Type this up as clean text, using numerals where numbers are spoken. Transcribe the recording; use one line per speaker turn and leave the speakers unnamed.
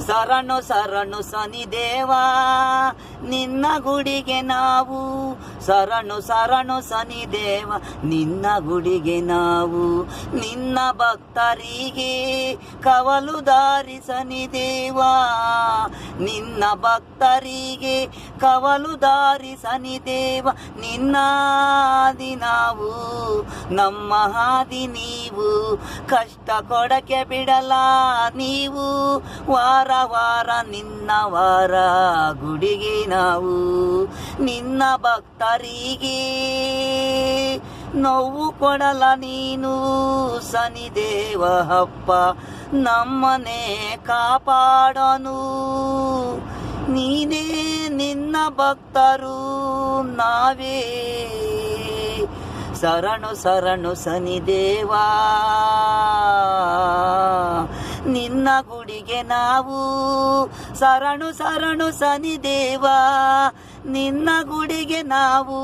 ಶರಣು ಶರಣು ಶನಿದೇವಾ ನಿನ್ನ ಗುಡಿಗೆ ನಾವು, ಶರಣು ಶರಣು ಶನಿದೇವ ನಿನ್ನ ಗುಡಿಗೆ ನಾವು. ನಿನ್ನ ಭಕ್ತರಿಗೆ ಕವಲು ದಾರಿ ಶನಿದೇವಾ, ನಿನ್ನ ಭಕ್ತರಿಗೆ ಕವಲು ದಾರಿ ಶನಿದೇವ. ನಿನ್ನ ಆದಿ ನಾವು, ನಮ್ಮ ಹಾದಿ ನೀವು, ಕಷ್ಟ ಕೊಡಕ್ಕೆ ಬಿಡಲ ನೀವು. ವಾರ ವಾರ ನಿನ್ನ ವಾರ ಗುಡಿಗೆ ನಾವು, ನಿನ್ನ ಭಕ್ತರಿಗೆ ನೋವು ಕೊಡಲ ನೀನು ಶನಿದೇವ ಅಪ್ಪ. ನಮ್ಮನೆ ಕಾಪಾಡನು ನೀನೇ, ನಿನ್ನ ಭಕ್ತರು ನಾವೇ. ಶರಣು ಶರಣು ಶನಿದೇವಾ ನಿನ್ನ ಗುಡಿಗೆ ನಾವು, ಶರಣು ಶರಣು ಶನಿದೇವಾ ನಿನ್ನ ಗುಡಿಗೆ ನಾವು.